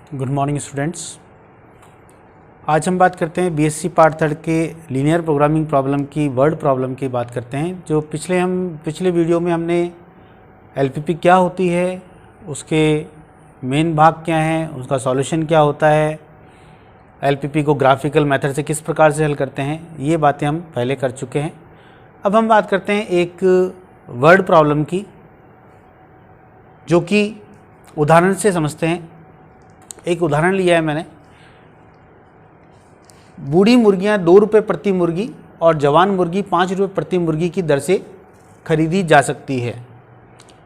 Good morning students. आज हम बात करते हैं बीएससी पार्ट थर्ड के लीनियर प्रोग्रामिंग प्रॉब्लम की वर्ड प्रॉब्लम की बात करते हैं। जो पिछले वीडियो में हमने एलपीपी क्या होती है, उसके मेन भाग क्या हैं, उसका सॉल्यूशन क्या होता है, एलपीपी को ग्राफिकल मेथड से किस प्रकार से हल करते हैं, ये बातें हम पहले कर चुके हैं। अब हम बात करते हैं एक वर्ड प्रॉब्लम की, जो कि उदाहरण से समझते हैं। एक उदाहरण लिया है मैंने, बूढ़ी मुर्गियां 2 रुपये प्रति मुर्गी और जवान मुर्गी 5 रुपये प्रति मुर्गी की दर से खरीदी जा सकती है।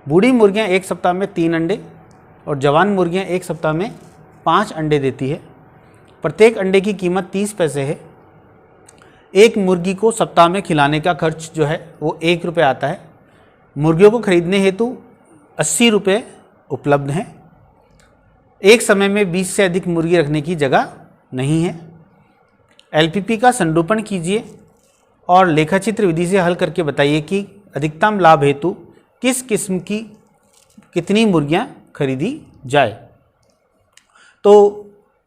बूढ़ी मुर्गियां एक सप्ताह में 3 अंडे और जवान मुर्गियां एक सप्ताह में 5 अंडे देती है। प्रत्येक अंडे की कीमत 30 पैसे है। एक मुर्गी को सप्ताह में खिलाने का खर्च जो है वो 1 रुपये आता है। मुर्गियों को खरीदने हेतु 80 रुपये उपलब्ध हैं। एक समय में 20 से अधिक मुर्गी रखने की जगह नहीं है। एलपीपी का संरूपण कीजिए और लेखाचित्र विधि से हल करके बताइए कि अधिकतम लाभ हेतु किस किस्म की कितनी मुर्गियां खरीदी जाए। तो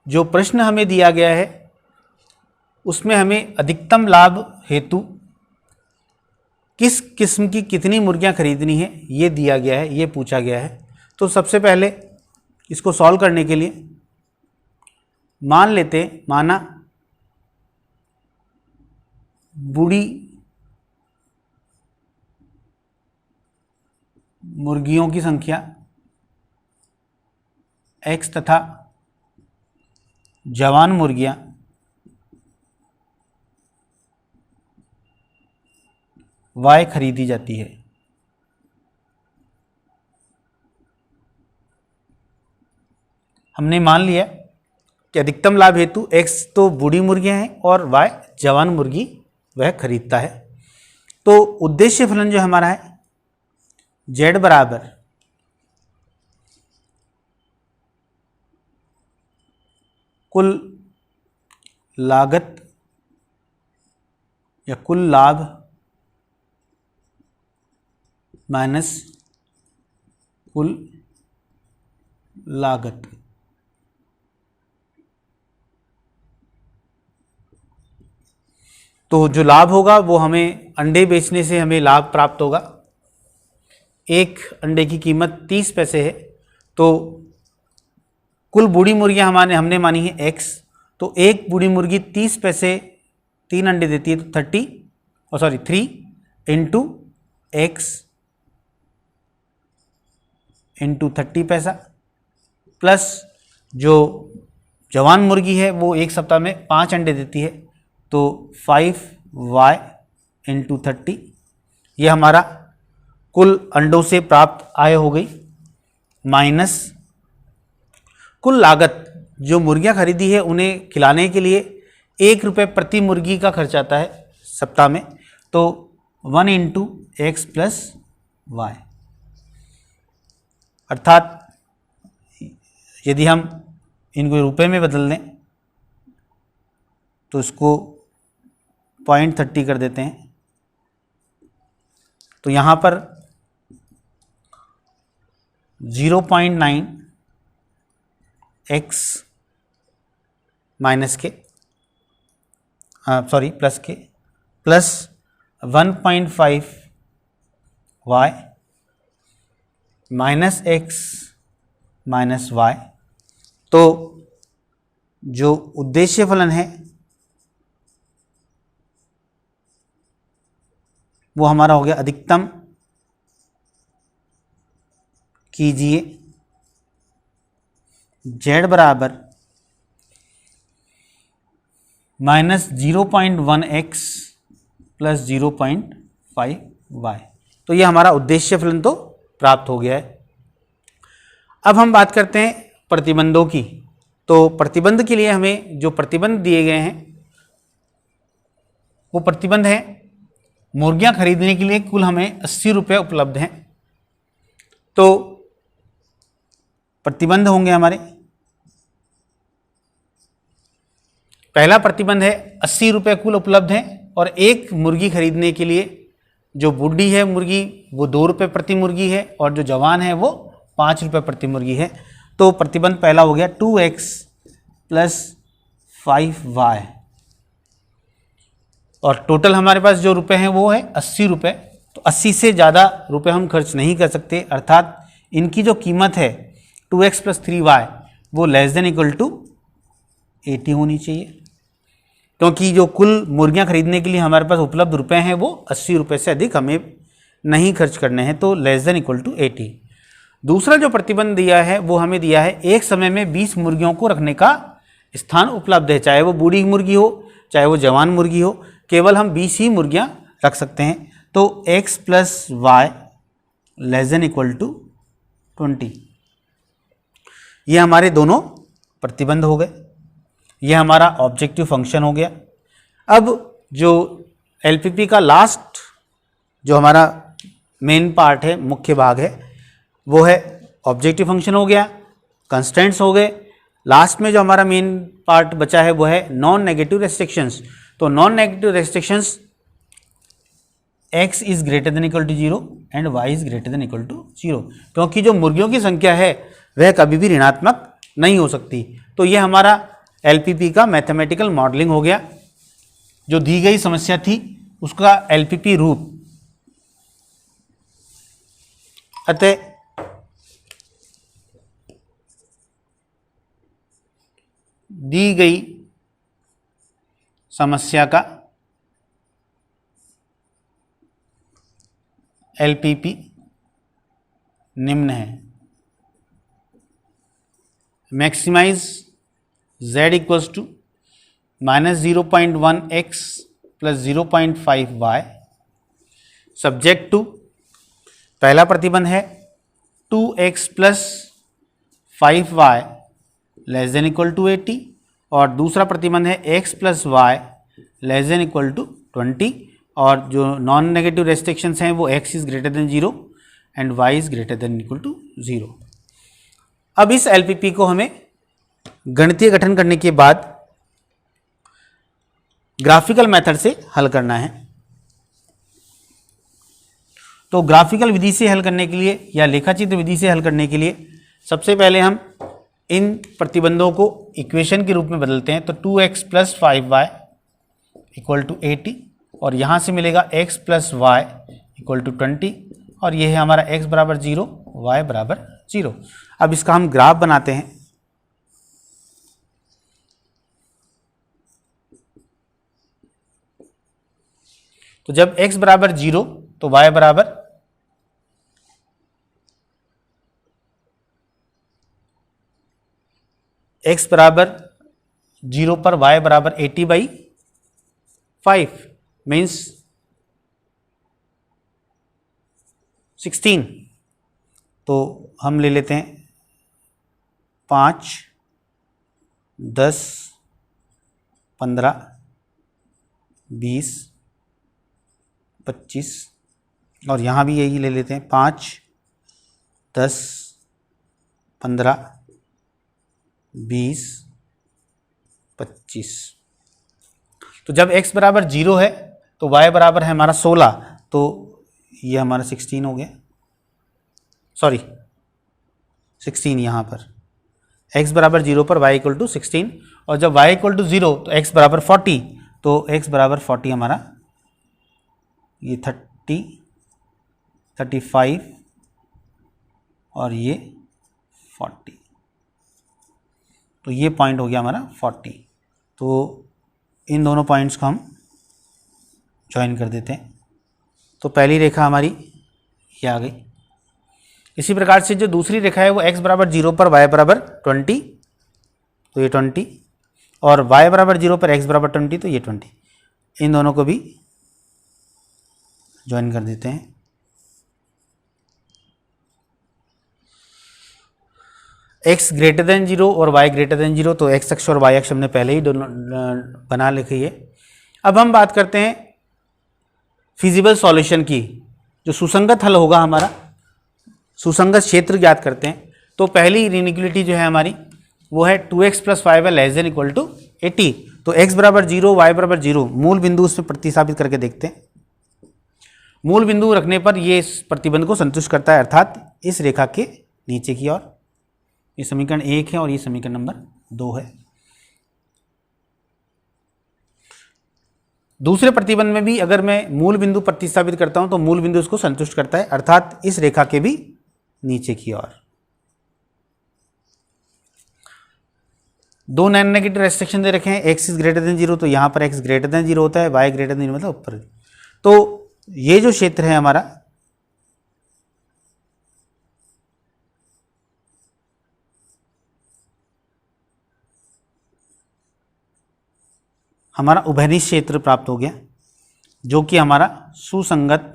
जो प्रश्न हमें दिया गया है उसमें हमें अधिकतम लाभ हेतु किस किस्म की कितनी मुर्गियां खरीदनी है ये दिया गया है, ये पूछा गया है। तो सबसे पहले इसको सॉल्व करने के लिए माना बूढ़ी मुर्गियों की संख्या x तथा जवान मुर्गियां y खरीदी जाती है। हमने मान लिया कि अधिकतम लाभ हेतु x तो बूढ़ी मुर्गियां हैं और y जवान मुर्गी वह खरीदता है। तो उद्देश्य फलन जो हमारा है z बराबर कुल लागत या कुल लाभ माइनस कुल लागत। तो जो लाभ होगा वो हमें अंडे बेचने से हमें लाभ प्राप्त होगा। एक अंडे की कीमत 30 पैसे है। तो कुल बूढ़ी मुर्गियां हमने मानी है x। तो एक बूढ़ी मुर्गी 30 पैसे 3 अंडे देती है, तो 3 इंटू x इंटू 30 पैसा, प्लस जो जवान मुर्गी है वो एक सप्ताह में 5 अंडे देती है, तो 5y इंटू 30। ये हमारा कुल अंडों से प्राप्त आय हो गई, माइनस कुल लागत जो मुर्गियां खरीदी है उन्हें खिलाने के लिए 1 रुपये प्रति मुर्गी का खर्च आता है सप्ताह में। तो 1 इंटू एक्स प्लस वाई, अर्थात यदि हम इनको रुपए में बदल दें तो इसको 0.30 कर देते हैं। तो यहाँ पर 0.9 x माइनस के प्लस के plus 1.5 y minus x minus y। तो जो उद्देश्य फलन है वो हमारा हो गया अधिकतम कीजिए z बराबर माइनस 0.1x प्लस 0.5y। तो ये हमारा उद्देश्य फलन तो प्राप्त हो गया है। अब हम बात करते हैं प्रतिबंधों की। तो प्रतिबंध के लिए हमें जो प्रतिबंध दिए गए हैं वो प्रतिबंध है मुर्गियां खरीदने के लिए कुल हमें 80 रुपये उपलब्ध हैं। तो प्रतिबंध होंगे हमारे, पहला प्रतिबंध है 80 रुपये कुल उपलब्ध हैं और एक मुर्गी खरीदने के लिए जो बूढ़ी है मुर्गी वो 2 रुपये प्रति मुर्गी है और जो जवान है वो 5 रुपये प्रति मुर्गी है। तो प्रतिबंध पहला हो गया 2x प्लस 5y, और टोटल हमारे पास जो रुपए हैं वो है 80 रुपये। तो 80 से ज़्यादा रुपए हम खर्च नहीं कर सकते, अर्थात इनकी जो कीमत है 2x प्लस 3y वो लेस देन इक्वल टू 80 होनी चाहिए, क्योंकि जो कुल मुर्गियां खरीदने के लिए हमारे पास उपलब्ध रुपए हैं वो 80 रुपये से अधिक हमें नहीं खर्च करने हैं, तो लेस देन इक्वल टू 80। दूसरा जो प्रतिबंध दिया है वो हमें दिया है एक समय में 20 मुर्गियों को रखने का स्थान उपलब्ध है, चाहे वो बूढ़ी मुर्गी हो चाहे वो जवान मुर्गी हो, केवल हम 20 ही मुर्गियां रख सकते हैं। तो x plus y less than equal to 20, ये हमारे दोनों प्रतिबंध हो गए, ये हमारा ऑब्जेक्टिव फंक्शन हो गया। अब जो LPP का लास्ट जो हमारा मेन पार्ट है, मुख्य भाग है, वो है ऑब्जेक्टिव फंक्शन हो गया, कंस्टेंट्स हो गए। लास्ट में जो हमारा मेन पार्ट बचा है वो है नॉन नेगेटिव रेस्ट्रिक्शंस। तो non negative restrictions x is greater than equal to 0 and y is greater than equal to 0, क्योंकि जो मुर्गियों की संख्या है वह कभी भी ऋणात्मक नहीं हो सकती। तो ये हमारा LPP का मैथमेटिकल मॉडलिंग हो गया, जो दी गई समस्या थी उसका LPP रूप। अतः दी गई समस्या का LPP निम्न है: maximise z equals to -0.1x plus 0.5y subject to, पहला प्रतिबंध है 2x plus 5y less than equal to 80, और दूसरा प्रतिबंध है x plus y less than equal to 20, और जो नॉन नेगेटिव रेस्ट्रिक्शंस हैं वो x is greater than 0 and y is greater than equal to 0। अब इस LPP को हमें गणितीय गठन करने के बाद ग्राफिकल मेथड से हल करना है। तो ग्राफिकल विधि से हल करने के लिए या लेखाचित्र विधि से हल करने के लिए सबसे पहले हम इन प्रतिबंधों को इक्वेशन के रूप में बदलते हैं। तो 2x plus 5y equal to 80, और यहाँ से मिलेगा x plus y equal to 20, और ये है हमारा x बराबर 0 y बराबर 0। अब इसका हम ग्राफ बनाते हैं। तो जब x बराबर 0 तो y बराबर x बराबर 0 पर y बराबर 80/5 मीन्स 16। तो हम ले लेते हैं 5, 10, 15, 20, 25, और यहाँ भी यही ले लेते हैं 5, 10, 15, 20, 25। तो जब x बराबर 0 है तो y बराबर है हमारा 16, तो ये हमारा 16 हो गया, सॉरी 16 यहाँ पर x बराबर 0 पर y इक्वल टू 16, और जब y इक्वल टू 0 तो x बराबर 40, तो x बराबर 40 हमारा ये 30, 35 और ये 40, तो ये पॉइंट हो गया हमारा 40। तो इन दोनों पॉइंट्स को हम ज्वाइन कर देते हैं। तो पहली रेखा हमारी ये आ गई। इसी प्रकार से जो दूसरी रेखा है वो x बराबर 0 पर y बराबर 20, तो ये 20, और y बराबर 0 पर x बराबर 20, तो ये 20। इन दोनों को भी ज्वाइन कर देते हैं। x ग्रेटर देन 0 और y ग्रेटर देन 0, तो x अक्ष और y अक्ष हमने पहले ही दोनों बना लिखी है। अब हम बात करते हैं फिजिबल सॉल्यूशन की, जो सुसंगत हल होगा हमारा, सुसंगत क्षेत्र ज्ञात करते हैं। तो पहली इनइक्वालिटी जो है हमारी वो है 2x plus 5y less than equal to 80। तो x बराबर 0, y बराबर 0, मूल बिंदु उसमें प्रतिस्थापित करके देखते हैं। मूल बिंदु रखने पर ये इस प्रतिबंध को संतुष्ट करता है, अर्थात इस रेखा के नीचे की ओर। ये समीकरण 1 है और ये समीकरण नंबर 2 है। दूसरे प्रतिबंध में भी अगर मैं मूल बिंदु प्रतिस्थापित करता हूं तो मूल बिंदु इसको संतुष्ट करता है, अर्थात इस रेखा के भी नीचे की ओर। दो नॉन नेगेटिव रेस्ट्रिक्शन दे रखे हैं, x इज ग्रेटर देन 0, तो यहां पर x ग्रेटर देन 0 होता है, y ग्रेटर देन 0 मतलब ऊपर। तो ये जो क्षेत्र है हमारा उभयनिष्ठ क्षेत्र प्राप्त हो गया, जो कि हमारा सुसंगत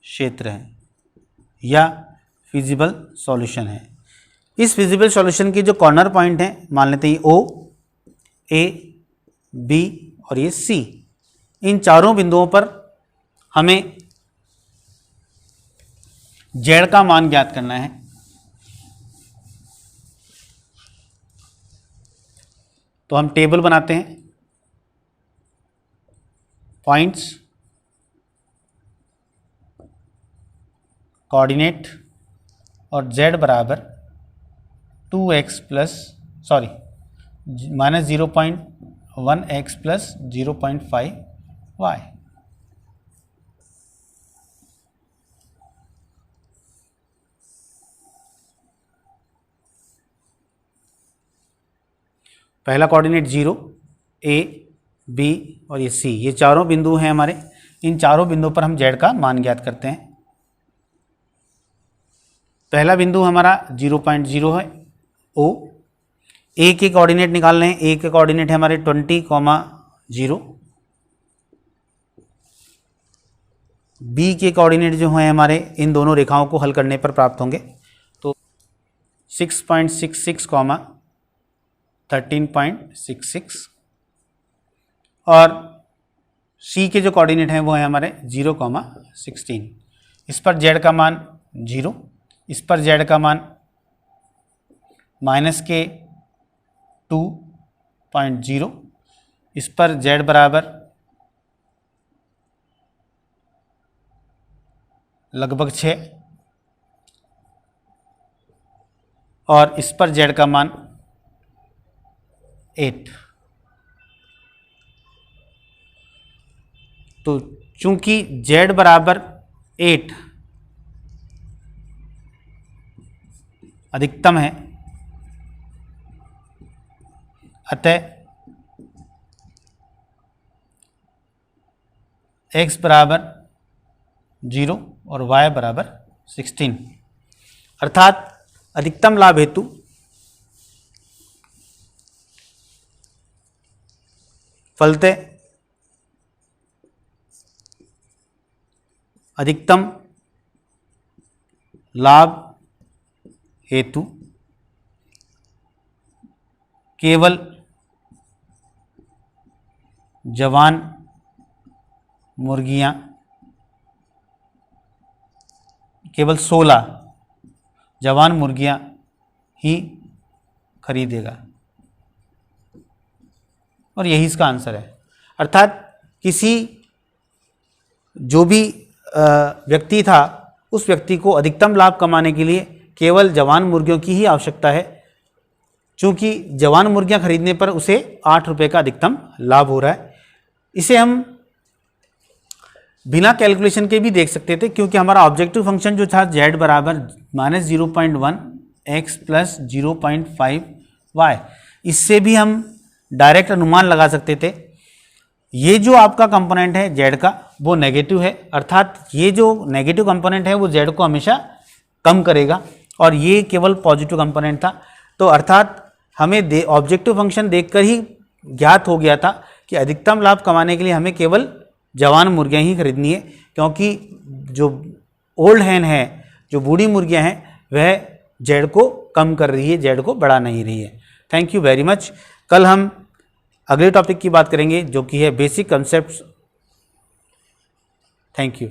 क्षेत्र है या फिजिबल सॉल्यूशन है। इस फिजिबल सॉल्यूशन के जो कॉर्नर पॉइंट हैं, मान लेते हैं O, A, B और ये C, इन चारों बिंदुओं पर हमें Z का मान ज्ञात करना है। तो हम टेबल बनाते हैं, पॉइंट्स, कोऑर्डिनेट और z बराबर 2x plus minus 0.1x plus 0.5y। पहला कोऑर्डिनेट 0, A, B और ये C, ये चारों बिंदु हैं हमारे। इन चारों बिंदुओं पर हम z का मान ज्ञात करते हैं। पहला बिंदु हमारा 0.0 है O। A के कोऑर्डिनेट निकाल रहे हैं, A के कोऑर्डिनेट है हमारे 20,0। B के कोऑर्डिनेट जो हैं हमारे इन दोनों रेखाओं को हल करने पर प्राप्त होंगे, तो 6.66, 13.66 और C के जो कोऑर्डिनेट हैं वो है हमारे 0,16। इस पर z का मान 0, इस पर z का मान माइनस के 2.0, इस पर z बराबर लगभग 6 और इस पर z का मान 8। तो चूंकि z बराबर 8 अधिकतम है, अतः x बराबर 0 और y बराबर 16, अर्थात अधिकतम लाभ हेतु फलतः अधिकतम लाभ हेतु केवल जवान मुर्गियां, केवल 16 जवान मुर्गियां ही खरीदेगा और यही इसका आंसर है। अर्थात किसी जो भी व्यक्ति था, उस व्यक्ति को अधिकतम लाभ कमाने के लिए केवल जवान मुर्गियों की ही आवश्यकता है, क्योंकि जवान मुर्गियां खरीदने पर उसे 8 रुपये का अधिकतम लाभ हो रहा है। इसे हम बिना कैलकुलेशन के भी देख सकते थे, क्योंकि हमारा ऑब्जेक्टिव फंक्शन जो था z बराबर माइनस 0.1 x प्लस 0.5y, इससे भी हम डायरेक्ट अनुमान लगा सकते थे। ये जो आपका कंपोनेंट है z का वो नेगेटिव है, अर्थात ये जो नेगेटिव कंपोनेंट है वो z को हमेशा कम करेगा और ये केवल पॉजिटिव कंपोनेंट था। तो अर्थात हमें ऑब्जेक्टिव फंक्शन देखकर ही ज्ञात हो गया था कि अधिकतम लाभ कमाने के लिए हमें केवल जवान मुर्गियां ही खरीदनी है, क्योंकि जो ओल्ड हैन है, जो बूढ़ी मुर्गियां हैं, वह z को कम कर रही है, z को बढ़ा नहीं रही है। Thank you very much. कल हम अगले टॉपिक की बात करेंगे जो कि है बेसिक कंसेप्ट्स। Thank you.